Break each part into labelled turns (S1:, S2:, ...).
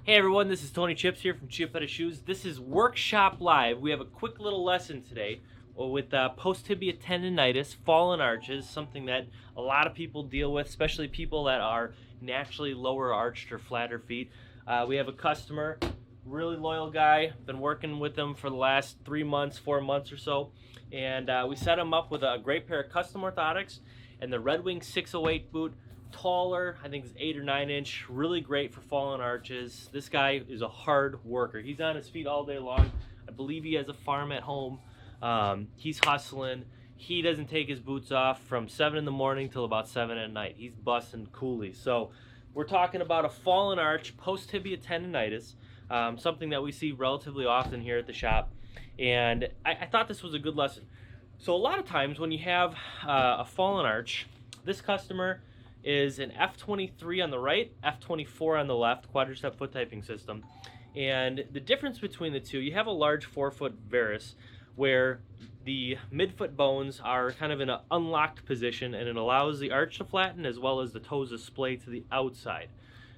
S1: Hey everyone, this is Tony Chips here from Chiappetta Shoes. This is Workshop Live. We have a quick little lesson today with post-tibia tendonitis, fallen arches, something that a lot of people deal with, especially people that are naturally lower arched or flatter feet. We have a customer, really loyal guy, been working with them for the last 3 months, 4 months or so, and we set him up with a great pair of custom orthotics and the Redwing 608 boot. Taller, I think it's 8 or 9 inch, really great for fallen arches. This guy is a hard worker. He's on his feet all day long. I believe he has a farm at home. He's hustling. He doesn't take his boots off from 7 in the morning till about 7 at night. He's busting coolies. So we're talking about a fallen arch, post-tibia tendonitis, something that we see relatively often here at the shop. And I thought this was a good lesson. So a lot of times when you have a fallen arch, this customer is an F23 on the right, F24 on the left, quadricep foot typing system. And the difference between the two, you have a large forefoot varus where the midfoot bones are kind of in an unlocked position, and it allows the arch to flatten as well as the toes to splay to the outside.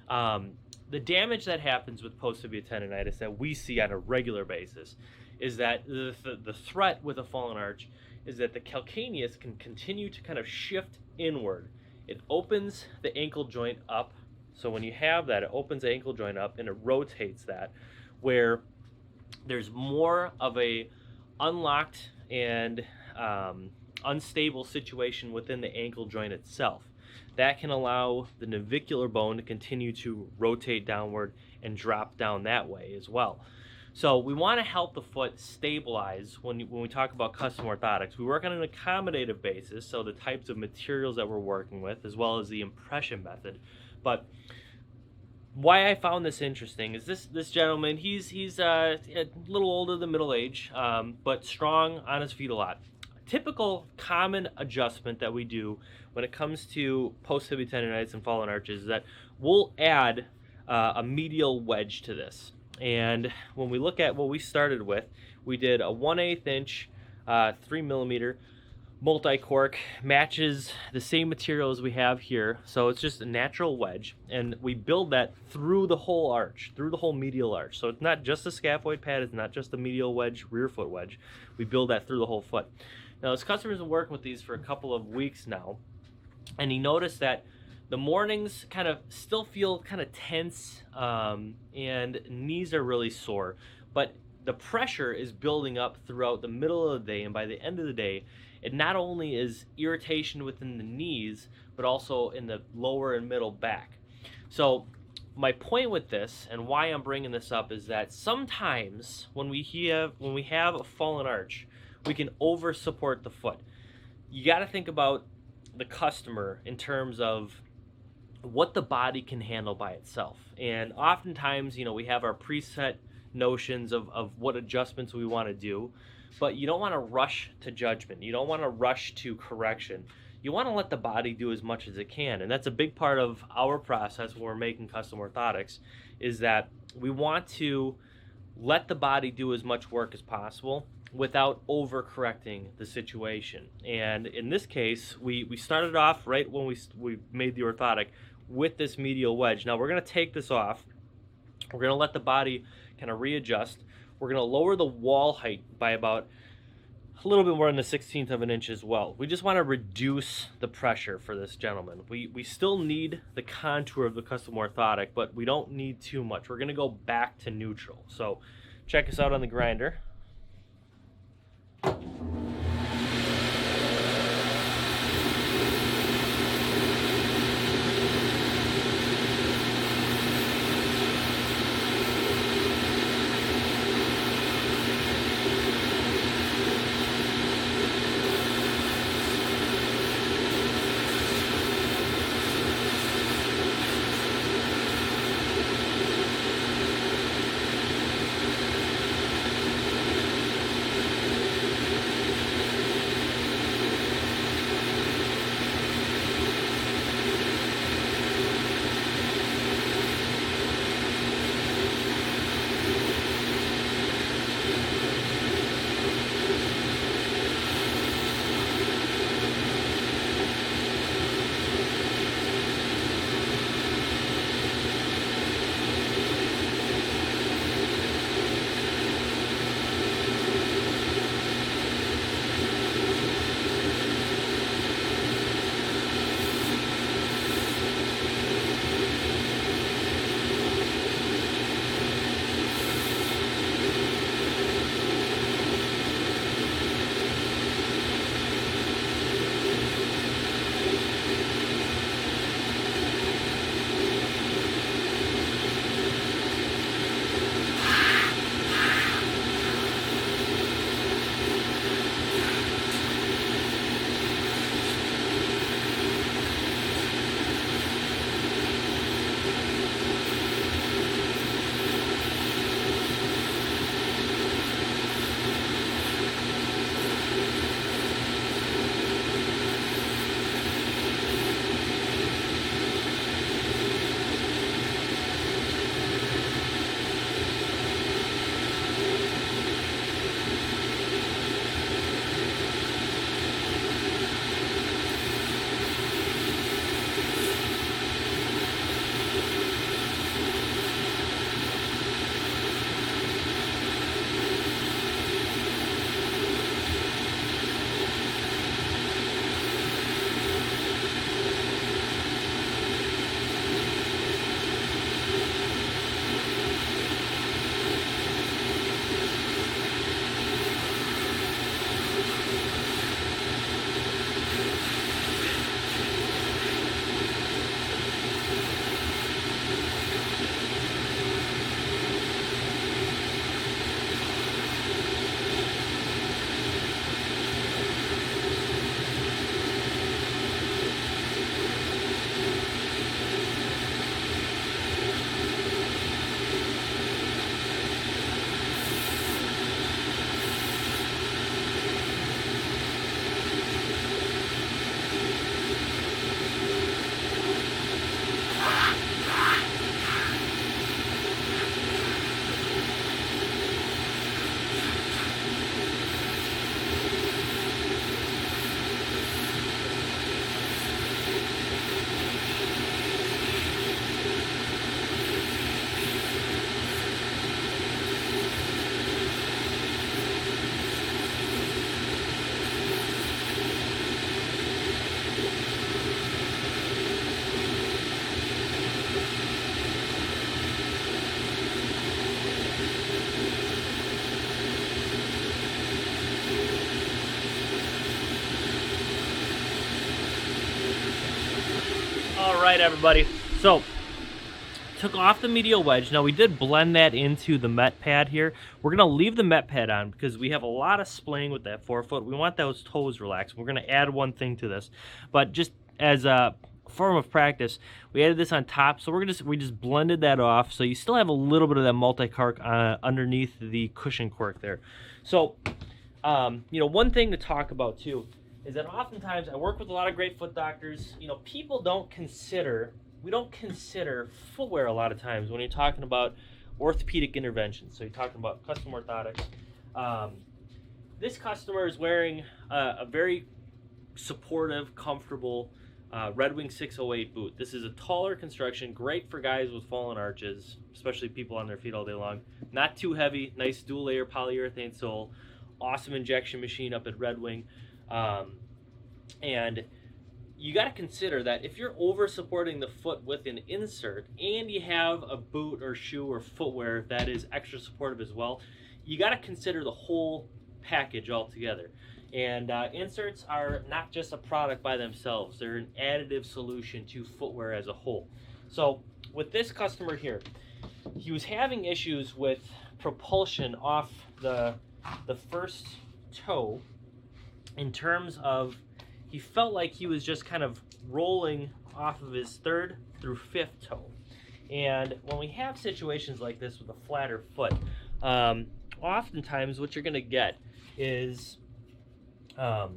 S1: The damage that happens with post-tibia tendonitis that we see on a regular basis is that the threat with a fallen arch is that the calcaneus can continue to kind of shift inward. It opens the ankle joint up. So when you have that, it opens the ankle joint up and it rotates that, where there's more of a unlocked and unstable situation within the ankle joint itself. That can allow the navicular bone to continue to rotate downward and drop down that way as well. So we want to help the foot stabilize when we talk about custom orthotics. We work on an accommodative basis, so the types of materials that we're working with, as well as the impression method. But why I found this interesting is this gentleman, he's a little older than middle age, but strong on his feet a lot. Typical common adjustment that we do when it comes to post-tibia tendonitis and fallen arches is that we'll add a medial wedge to this. And when we look at what we started with, we did a 1/8 inch, 3 millimeter multi-cork, matches the same material as we have here. So it's just a natural wedge. And we build that through the whole arch, through the whole medial arch. So it's not just a scaphoid pad, it's not just a medial wedge, rear foot wedge. We build that through the whole foot. Now, this customer's been working with these for a couple of weeks now. And he noticed that the mornings kind of still feel kind of tense, and knees are really sore, but the pressure is building up throughout the middle of the day, and by the end of the day, it not only is irritation within the knees, but also in the lower and middle back. So my point with this, and why I'm bringing this up, is that sometimes when we have a fallen arch, we can over support the foot. You got to think about the customer in terms of what the body can handle by itself. And oftentimes, we have our preset notions of what adjustments we want to do, but you don't want to rush to judgment. You don't want to rush to correction. You want to let the body do as much as it can. And that's a big part of our process when we're making custom orthotics, is that we want to let the body do as much work as possible without overcorrecting the situation. And in this case, we started off right when we made the orthotic with this medial wedge. Now we're going to take this off. We're going to let the body kind of readjust. We're going to lower the wall height by about a little bit more than the 1/16 of an inch as well. We just want to reduce the pressure for this gentleman. We still need the contour of the custom orthotic, but we don't need too much. We're going to go back to neutral. So check us out on the grinder. right, everybody. So, took off the medial wedge. Now, we did blend that into the Met pad here. We're going to leave the Met pad on because we have a lot of splaying with that forefoot. We want those toes relaxed. We're going to add one thing to this. But just as a form of practice, we added this on top. So we just blended that off. So you still have a little bit of that multi-cark underneath the cushion quirk there. So, you know, one thing to talk about too is that oftentimes I work with a lot of great foot doctors. You know, people we don't consider footwear a lot of times when you're talking about orthopedic interventions. So you're talking about custom orthotics. This customer is wearing a very supportive, comfortable Redwing 608 boot. This is a taller construction, great for guys with fallen arches, especially people on their feet all day long. Not too heavy, nice dual layer polyurethane sole, awesome injection machine up at Redwing. And you got to consider that if you're over supporting the foot with an insert and you have a boot or shoe or footwear that is extra supportive as well, you got to consider the whole package altogether. And inserts are not just a product by themselves. They're an additive solution to footwear as a whole. So with this customer here, he was having issues with propulsion off the first toe in terms of he felt like he was just kind of rolling off of his third through fifth toe. And when we have situations like this with a flatter foot, oftentimes what you're going to get is a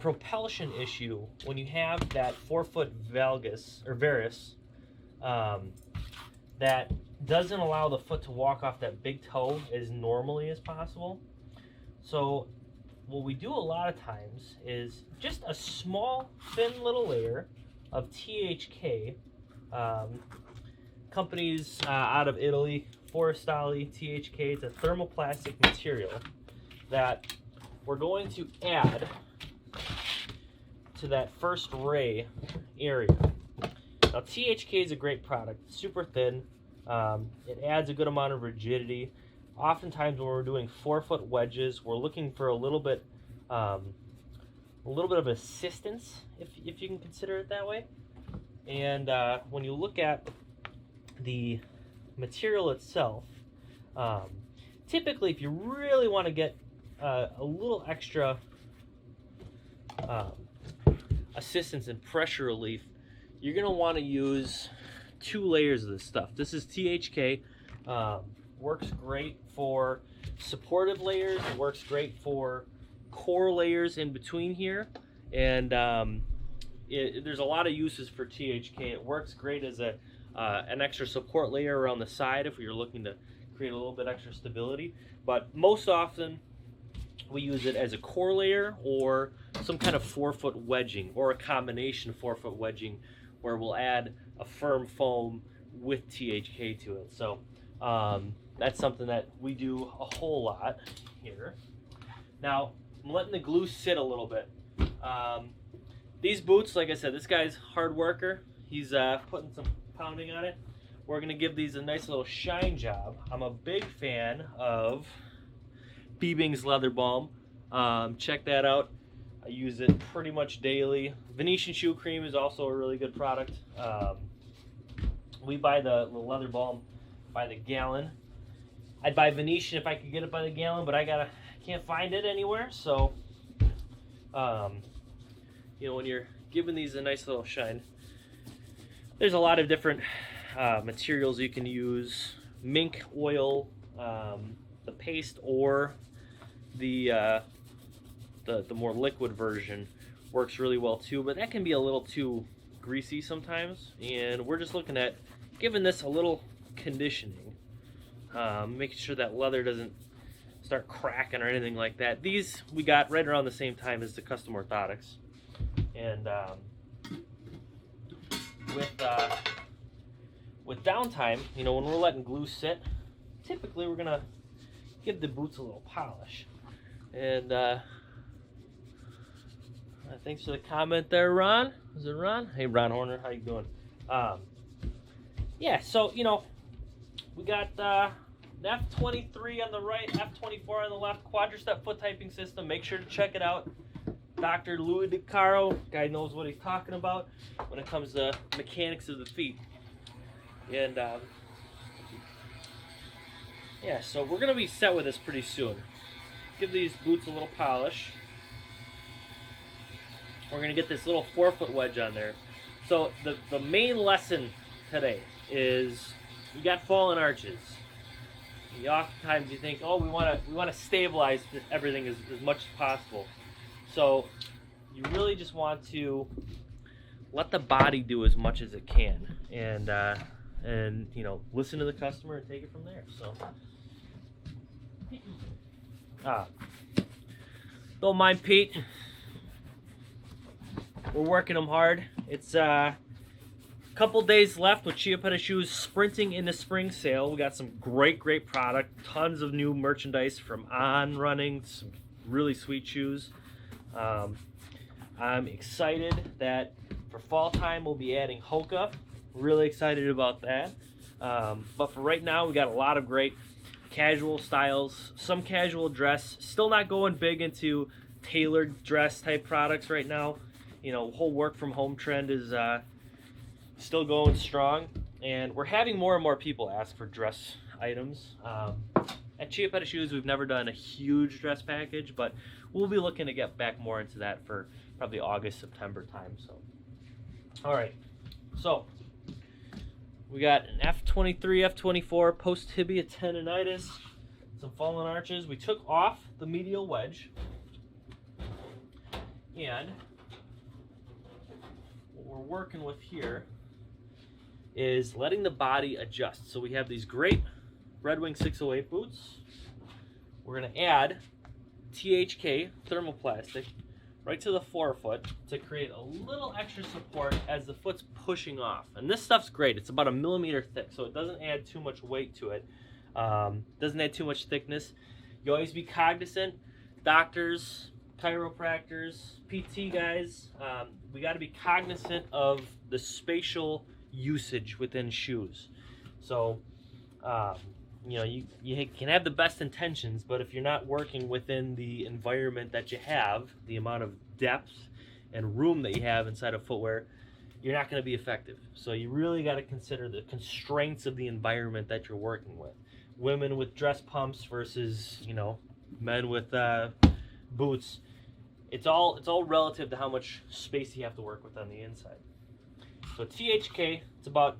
S1: propulsion issue when you have that forefoot valgus or varus that doesn't allow the foot to walk off that big toe as normally as possible. So what we do a lot of times is just a small, thin little layer of THK. Companies out of Italy, Forestali, THK, it's a thermoplastic material that we're going to add to that first ray area. Now, THK is a great product, super thin. It adds a good amount of rigidity. Oftentimes when we're doing forefoot wedges, we're looking for a little bit of assistance, if you can consider it that way. And when you look at the material itself, typically if you really want to get a little extra assistance and pressure relief, you're going to want to use 2 layers of this stuff. This is THK. Works great for supportive layers. It works great for core layers in between here. And there's a lot of uses for THK. It works great as an extra support layer around the side if you're looking to create a little bit extra stability. But most often we use it as a core layer or some kind of forefoot wedging or a combination of forefoot wedging where we'll add a firm foam with THK to it. So that's something that we do a whole lot here. Now, I'm letting the glue sit a little bit. These boots, like I said, this guy's a hard worker. He's putting some pounding on it. We're going to give these a nice little shine job. I'm a big fan of Bing's Leather Balm. Check that out. I use it pretty much daily. Venetian Shoe Cream is also a really good product. We buy the Leather Balm by the gallon. I'd buy Venetian if I could get it by the gallon, but I can't find it anywhere. So, you know, when you're giving these a nice little shine, there's a lot of different materials you can use. Mink oil, the paste, or the more liquid version works really well too, but that can be a little too greasy sometimes. And we're just looking at giving this a little conditioning, making sure that leather doesn't start cracking or anything like that. These we got right around the same time as the custom orthotics. And with downtime, you know, when we're letting glue sit, typically we're gonna give the boots a little polish. And thanks for the comment there, Ron. Is it Ron? Hey, Ron Horner, how you doing? Yeah, so, you know, we got the F23 on the right, F24 on the left, quadristep foot typing system. Make sure to check it out. Dr. Louis DeCaro, guy knows what he's talking about when it comes to mechanics of the feet. And yeah, so we're gonna be set with this pretty soon. Give these boots a little polish. We're gonna get this little 4-foot wedge on there. So the main lesson today is we got fallen arches. Oftentimes you think, oh, we want to stabilize everything as much as possible. So you really just want to let the body do as much as it can, and you know, listen to the customer and take it from there. So don't mind Pete. We're working them hard. It's a couple days left with Chiappetta Shoes sprinting in the spring sale. We got some great product, tons of new merchandise from On Running, some really sweet shoes. I'm excited that for fall time we'll be adding Hoka. Really excited about that. But for right now, we got a lot of great casual styles, some casual dress. Still not going big into tailored dress type products right now. You know, whole work from home trend is still going strong, and we're having more and more people ask for dress items. At Chiappetta Shoes, we've never done a huge dress package, but we'll be looking to get back more into that for probably August, September time. So, all right, so we got an F23, F24 post tibia tendonitis, some fallen arches. We took off the medial wedge, and what we're working with here is letting the body adjust. So we have these great Redwing 608 boots. We're going to add THK thermoplastic right to the forefoot to create a little extra support as the foot's pushing off. And this stuff's great. It's about 1 millimeter thick, so it doesn't add too much weight to it. Doesn't add too much thickness. You always be cognizant, doctors, chiropractors, PT guys, we got to be cognizant of the spatial usage within shoes. So, you know, you can have the best intentions, but if you're not working within the environment that you have, the amount of depth and room that you have inside of footwear, you're not going to be effective. So you really got to consider the constraints of the environment that you're working with. Women with dress pumps versus, you know, men with boots. It's all relative to how much space you have to work with on the inside. So THK, it's about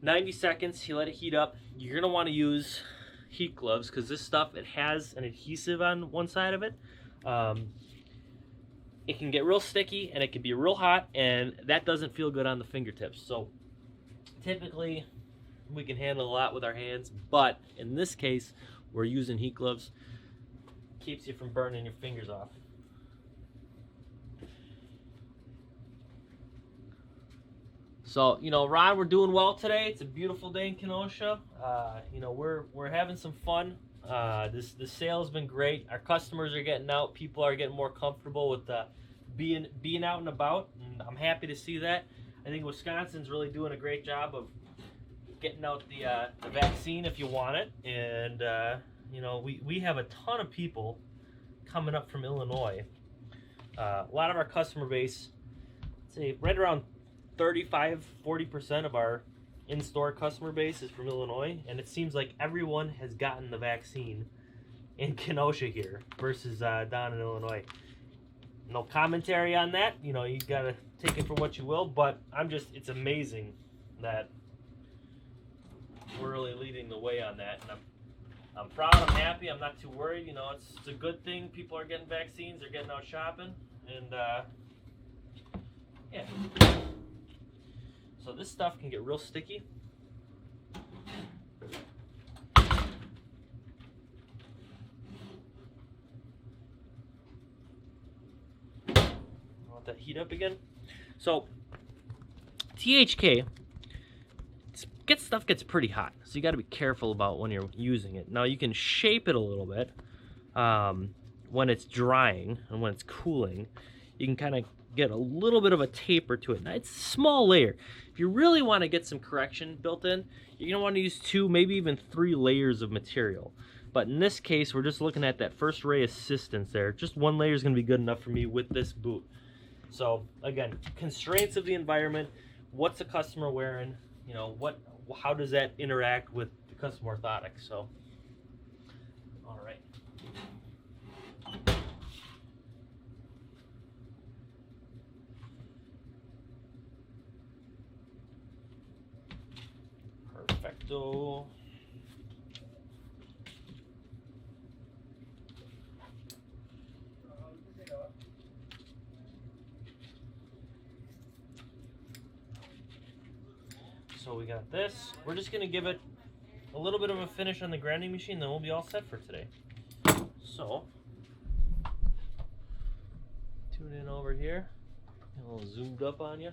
S1: 90 seconds. You let it heat up. You're gonna want to use heat gloves because this stuff, it has an adhesive on one side of it. It can get real sticky and it can be real hot, and that doesn't feel good on the fingertips. So typically we can handle a lot with our hands, but in this case we're using heat gloves. Keeps you from burning your fingers off. So, you know, Ron, we're doing well today. It's a beautiful day in Kenosha. You know, we're having some fun. The sale's been great. Our customers are getting out. People are getting more comfortable with being out and about, and I'm happy to see that. I think Wisconsin's really doing a great job of getting out the vaccine if you want it. And you know, we have a ton of people coming up from Illinois. A lot of our customer base, I'd say right around 35-40% of our in-store customer base is from Illinois, and it seems like everyone has gotten the vaccine in Kenosha here versus down in Illinois. No commentary on that, you know, you gotta take it for what you will, but it's amazing that we're really leading the way on that, and I'm proud, I'm happy, I'm not too worried. You know, it's a good thing people are getting vaccines, they're getting out shopping, and yeah. So this stuff can get real sticky. Let that heat up again. So THK, stuff gets pretty hot, so you got to be careful about when you're using it. Now you can shape it a little bit when it's drying and when it's cooling. You can kind of get a little bit of a taper to it. Now it's a small layer. If you really want to get some correction built in, you're going to want to use 2, maybe even 3 layers of material. but in this case, we're just looking at that first ray assistance there. Just one layer is going to be good enough for me with this boot. So again, constraints of the environment. What's the customer wearing? You know, how does that interact with the custom orthotics? So, all right. Perfecto. So we got this. We're just gonna give it a little bit of a finish on the grinding machine, then we'll be all set for today. So, tune in over here. A little zoomed up on you.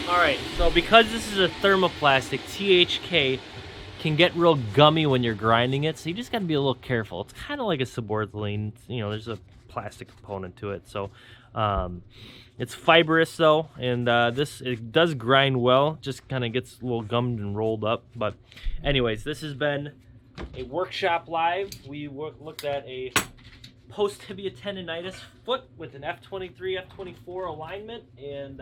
S1: Alright, so because this is a thermoplastic, THK can get real gummy when you're grinding it, so you just got to be a little careful. It's kind of like a subortholine, you know, there's a plastic component to it. So it's fibrous though, and it does grind well, just kind of gets a little gummed and rolled up. But anyways, this has been a workshop live. We looked at a post-tibia tendonitis foot with an F23, F24 alignment, and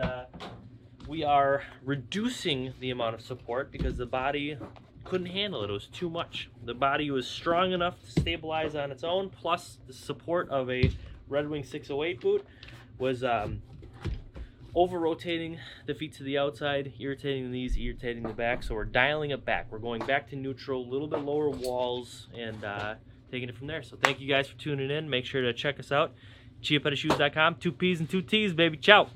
S1: we are reducing the amount of support because the body couldn't handle it. It was too much. The body was strong enough to stabilize on its own, plus the support of a Redwing 608 boot was over-rotating the feet to the outside, irritating the knees, irritating the back. So we're dialing it back. We're going back to neutral, a little bit lower walls, and taking it from there. So thank you guys for tuning in. Make sure to check us out. ChiappettaShoes.com. 2 P's and 2 T's, baby. Ciao.